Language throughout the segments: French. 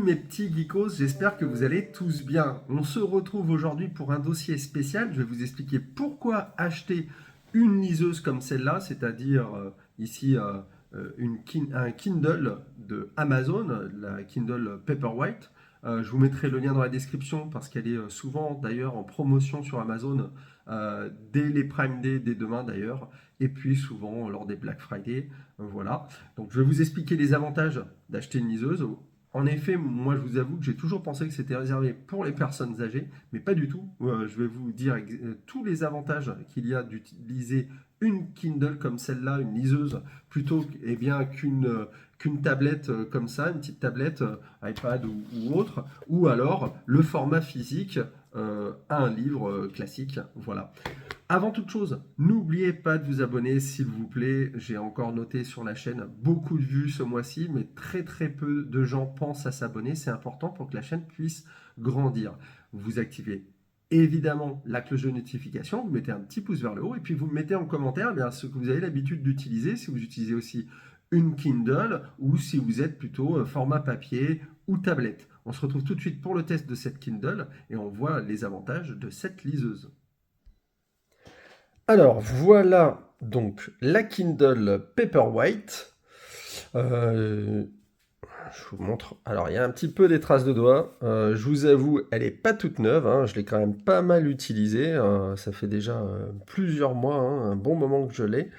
mes petits geekos, j'espère que vous allez tous bien. On se retrouve aujourd'hui pour un dossier spécial. Je vais vous expliquer pourquoi acheter une liseuse comme celle-là, c'est-à-dire ici un Kindle de Amazon, la Kindle Paperwhite. Je vous mettrai le lien dans la description parce qu'elle est souvent d'ailleurs en promotion sur Amazon dès les Prime Day, dès demain d'ailleurs, et puis souvent lors des Black Friday. Voilà. Donc je vais vous expliquer les avantages d'acheter une liseuse. En effet, moi je vous avoue que j'ai toujours pensé que c'était réservé pour les personnes âgées, mais pas du tout. Je vais vous dire tous les avantages qu'il y a d'utiliser une Kindle comme celle-là, une liseuse, plutôt qu'une tablette comme ça, une petite tablette iPad ou autre, ou alors le format physique à un livre classique. Voilà. Avant toute chose, n'oubliez pas de vous abonner s'il vous plaît. J'ai encore noté sur la chaîne beaucoup de vues ce mois-ci, mais très peu de gens pensent à s'abonner. C'est important pour que la chaîne puisse grandir. Vous activez évidemment la cloche de notification, vous mettez un petit pouce vers le haut et puis vous mettez en commentaire eh bien, ce que vous avez l'habitude d'utiliser, si vous utilisez aussi une Kindle ou si vous êtes plutôt format papier ou tablette. On se retrouve tout de suite pour le test de cette Kindle et on voit les avantages de cette liseuse. Alors voilà donc la Kindle Paperwhite. Je vous montre. Alors il y a un petit peu des traces de doigts. Je vous avoue, elle n'est pas toute neuve. Hein. Je l'ai quand même pas mal utilisée. Ça fait déjà plusieurs mois, hein, un bon moment que je l'ai.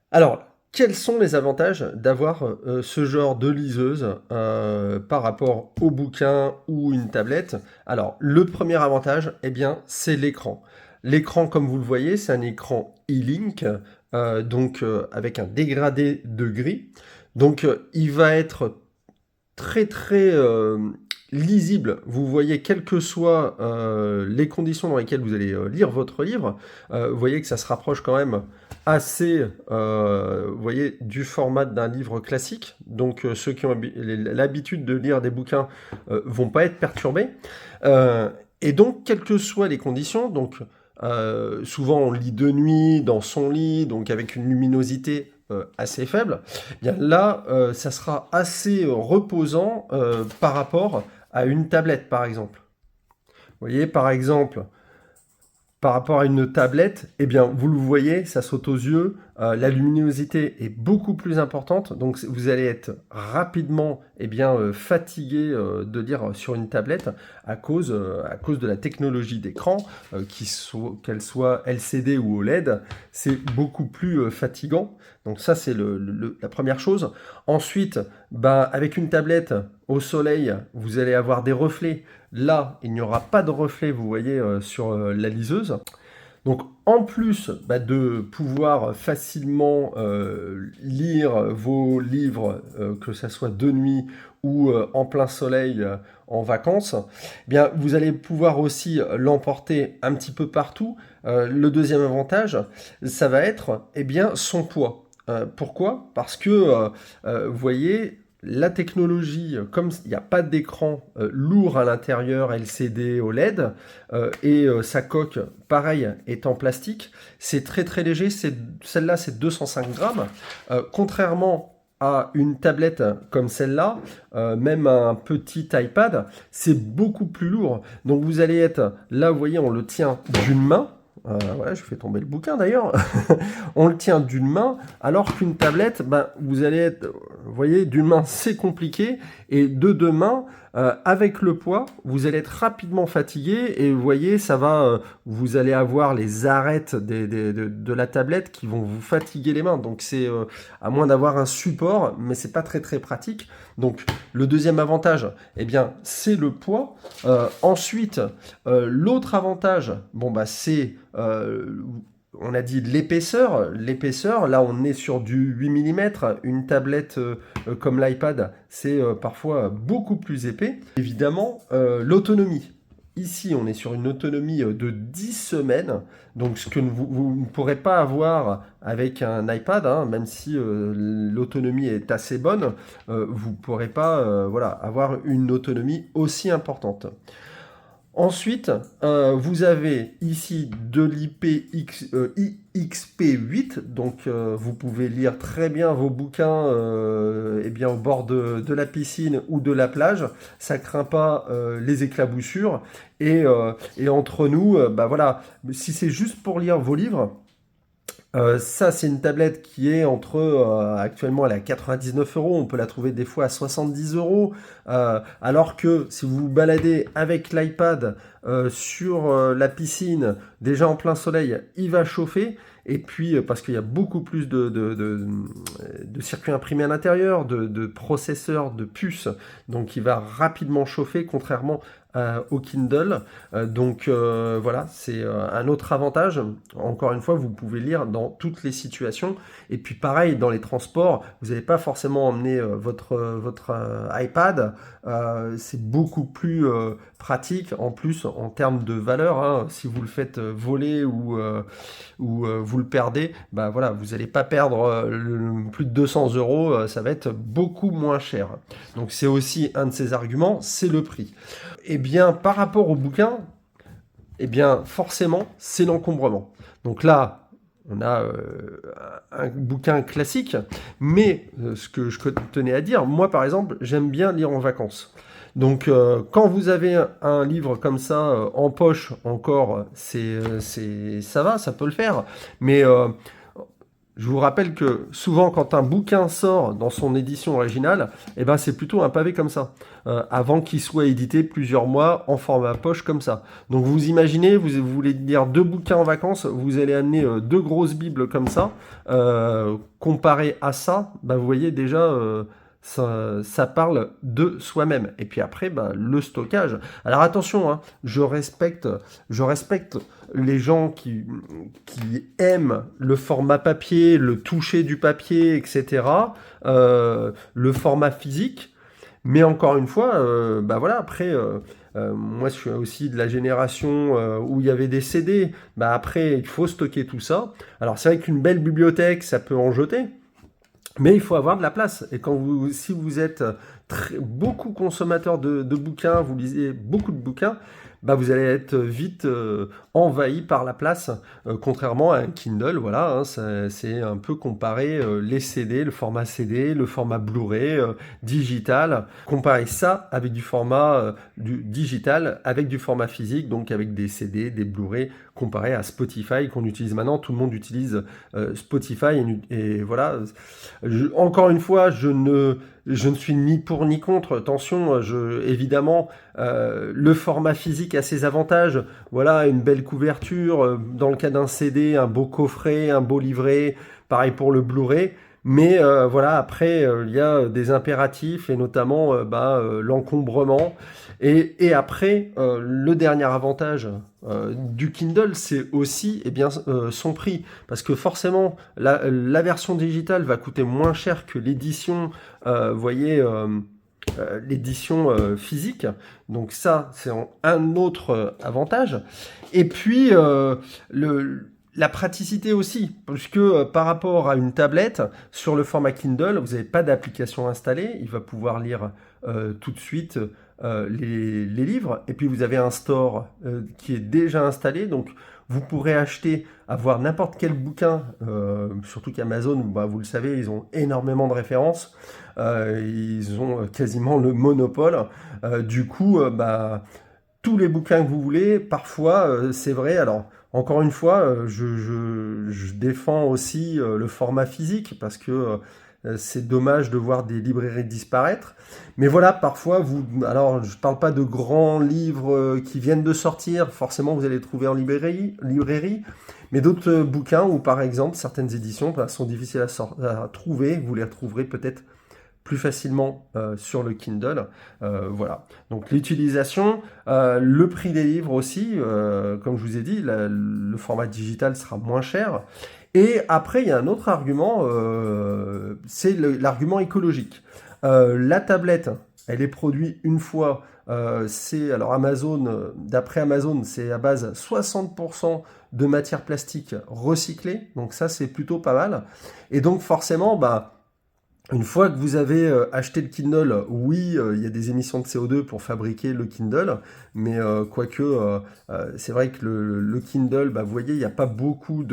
Alors, quels sont les avantages d'avoir ce genre de liseuse par rapport au bouquin ou une tablette? Alors, le premier avantage, eh bien, c'est l'écran. L'écran, comme vous le voyez, c'est un écran e-link, donc avec un dégradé de gris. Donc, il va être très lisible. Vous voyez, quelles que soient les conditions dans lesquelles vous allez lire votre livre, vous voyez que ça se rapproche quand même assez vous voyez, du format d'un livre classique. Donc ceux qui ont l'habitude de lire des bouquins vont pas être perturbés. Et donc, quelles que soient les conditions, donc souvent on lit de nuit dans son lit, donc avec une luminosité assez faible, eh bien là, ça sera assez reposant par rapport à une tablette, par exemple. Vous voyez, par exemple, par rapport à une tablette, eh bien, vous le voyez, ça saute aux yeux, la luminosité est beaucoup plus importante, donc vous allez être rapidement eh bien, fatigué de lire sur une tablette à cause de la technologie d'écran, qu'elle soit LCD ou OLED, c'est beaucoup plus fatigant. Donc ça, c'est la première chose. Ensuite, bah, avec une tablette au soleil, vous allez avoir des reflets. Là, il n'y aura pas de reflets, vous voyez, sur la liseuse. Donc, en plus de pouvoir facilement lire vos livres, que ce soit de nuit ou en plein soleil en vacances, eh bien, vous allez pouvoir aussi l'emporter un petit peu partout. Le deuxième avantage, ça va être eh bien, son poids. Pourquoi? Parce que, vous voyez, la technologie, comme il n'y a pas d'écran lourd à l'intérieur, LCD, OLED, et sa coque, pareil, est en plastique, c'est très léger, celle-là c'est 205 grammes, contrairement à une tablette comme celle-là, même un petit iPad, c'est beaucoup plus lourd. Donc vous allez être, là vous voyez, on le tient d'une main, voilà, je fais tomber le bouquin d'ailleurs. On le tient d'une main, alors qu'une tablette, ben, vous allez être, vous voyez, d'une main c'est compliqué, et de deux mains, avec le poids, vous allez être rapidement fatigué, et vous voyez, ça va, vous allez avoir les arêtes de la tablette qui vont vous fatiguer les mains. Donc c'est, à moins d'avoir un support, mais c'est pas très pratique. Donc le deuxième avantage, eh bien, c'est le poids. Ensuite, l'autre avantage, bon bah c'est on a dit l'épaisseur. L'épaisseur, là on est sur du 8 mm. Une tablette comme l'iPad, c'est parfois beaucoup plus épais. Évidemment, l'autonomie. Ici, on est sur une autonomie de 10 semaines, donc ce que vous ne pourrez pas avoir avec un iPad, hein, même si l'autonomie est assez bonne, vous ne pourrez pas voilà, avoir une autonomie aussi importante. Ensuite, vous avez ici de l'IPX, XP8, donc vous pouvez lire très bien vos bouquins eh bien, au bord de la piscine ou de la plage, ça craint pas les éclaboussures, et entre nous, bah voilà, si c'est juste pour lire vos livres, ça, c'est une tablette qui est actuellement, elle est à 99 euros. On peut la trouver des fois à 70 euros. Alors que si vous vous baladez avec l'iPad sur la piscine, déjà en plein soleil, il va chauffer. Et puis, parce qu'il y a beaucoup plus de circuits imprimés à l'intérieur, de processeurs, de puces, donc il va rapidement chauffer, contrairement au Kindle. Voilà, c'est un autre avantage. Encore une fois, vous pouvez lire dans toutes les situations. Et puis pareil, dans les transports, vous n'allez pas forcément emmener votre iPad. C'est beaucoup plus pratique en plus en termes de valeur, hein. Si vous le faites voler ou vous le perdez, bah voilà, vous n'allez pas perdre plus de 200 euros, ça va être beaucoup moins cher. Donc c'est aussi un de ces arguments, c'est le prix. Eh bien, par rapport au bouquin, eh bien, forcément, c'est l'encombrement. Donc là, on a un bouquin classique, mais ce que je tenais à dire, moi par exemple, j'aime bien lire en vacances. Donc quand vous avez un livre comme ça en poche encore, ça va, ça peut le faire. Mais je vous rappelle que souvent, quand un bouquin sort dans son édition originale, eh ben, c'est plutôt un pavé comme ça, avant qu'il soit édité plusieurs mois en format poche comme ça. Donc vous imaginez, vous voulez lire 2 bouquins en vacances, vous allez amener 2 grosses bibles comme ça. Comparé à ça, bah, vous voyez déjà, ça parle de soi-même. Et puis après, bah, le stockage. Alors attention, hein, je respecte les gens qui aiment le format papier, le toucher du papier, etc., le format physique, mais encore une fois, bah voilà, après, moi je suis aussi de la génération où il y avait des CD, bah après il faut stocker tout ça. Alors c'est vrai qu'une belle bibliothèque, ça peut en jeter, mais il faut avoir de la place. Et si vous êtes beaucoup consommateur de bouquins, vous lisez beaucoup de bouquins, bah vous allez être vite envahi par la place, contrairement à un Kindle. Voilà, hein, c'est un peu comparer les CD, le format CD, le format Blu-ray, digital. Comparer ça avec du format du digital, avec du format physique, donc avec des CD, des Blu-ray, comparé à Spotify qu'on utilise maintenant. Tout le monde utilise Spotify et voilà. Encore une fois, je ne suis ni pour ni contre. Attention, évidemment, le format physique a ses avantages. Voilà, une belle couverture, dans le cas d'un CD, un beau coffret, un beau livret. Pareil pour le Blu-ray. Mais voilà, après, il y a des impératifs et notamment l'encombrement. Et après, le dernier avantage du Kindle, c'est aussi eh bien, son prix. Parce que forcément, la version digitale va coûter moins cher que l'édition, vous voyez, l'édition physique. Donc ça, c'est un autre avantage. Et puis, la praticité aussi, puisque par rapport à une tablette, sur le format Kindle, vous n'avez pas d'application installée, il va pouvoir lire tout de suite les livres, et puis vous avez un store qui est déjà installé, donc vous pourrez avoir n'importe quel bouquin, surtout qu'Amazon, bah, vous le savez, ils ont énormément de références, ils ont quasiment le monopole, du coup, bah, tous les bouquins que vous voulez, parfois, c'est vrai, alors encore une fois, je défends aussi le format physique parce que c'est dommage de voir des librairies disparaître. Mais voilà, parfois, alors je ne parle pas de grands livres qui viennent de sortir, forcément vous allez les trouver en librairie, mais d'autres bouquins où par exemple certaines éditions bah, sont difficiles à trouver, vous les retrouverez peut-être plus facilement sur le Kindle. Voilà. Donc l'utilisation, le prix des livres aussi, comme je vous ai dit, le format digital sera moins cher. Et après, il y a un autre argument, c'est l'argument écologique. La tablette, elle est produite une fois. Alors Amazon, d'après Amazon, c'est à base 60% de matière plastique recyclée. Donc ça, c'est plutôt pas mal. Et donc forcément, bah, une fois que vous avez acheté le Kindle, oui, il y a des émissions de CO2 pour fabriquer le Kindle, mais quoique, c'est vrai que le Kindle, bah, vous voyez, il n'y a pas beaucoup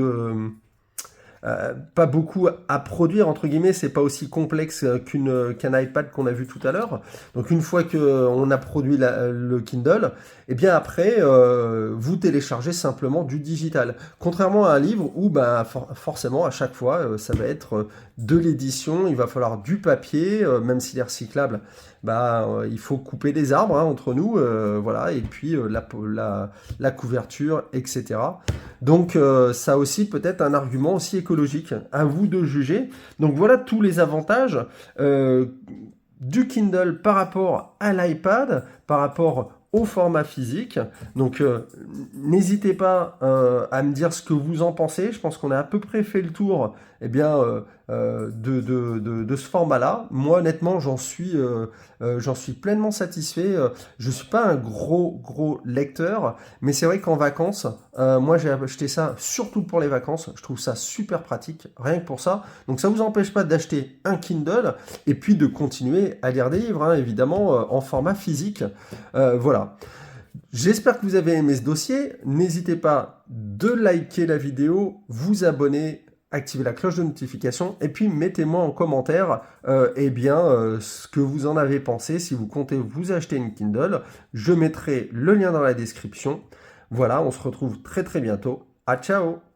pas beaucoup à produire, entre guillemets, c'est pas aussi complexe qu'un iPad qu'on a vu tout à l'heure. Donc une fois qu'on a produit le Kindle, et bien après, vous téléchargez simplement du digital. Contrairement à un livre où ben, forcément à chaque fois, ça va être de l'édition, il va falloir du papier, même s'il est recyclable, bah, il faut couper des arbres hein, entre nous, voilà, et puis la couverture, etc. Donc ça aussi peut-être un argument aussi écologique. À vous de juger. Donc voilà tous les avantages du Kindle par rapport à l'iPad, par rapport au format physique. Donc n'hésitez pas à me dire ce que vous en pensez. Je pense qu'on a à peu près fait le tour eh bien, de ce format-là. Moi honnêtement j'en suis pleinement satisfait. Je ne suis pas un gros lecteur, mais c'est vrai qu'en vacances, moi j'ai acheté ça surtout pour les vacances. Je trouve ça super pratique, rien que pour ça. Donc ça ne vous empêche pas d'acheter un Kindle et puis de continuer à lire des livres, hein, évidemment, en format physique. Voilà. J'espère que vous avez aimé ce dossier. N'hésitez pas de liker la vidéo, vous abonner, activer la cloche de notification et puis mettez-moi en commentaire ce que vous en avez pensé. Si vous comptez vous acheter une Kindle, je mettrai le lien dans la description. Voilà, on se retrouve très bientôt. À ciao!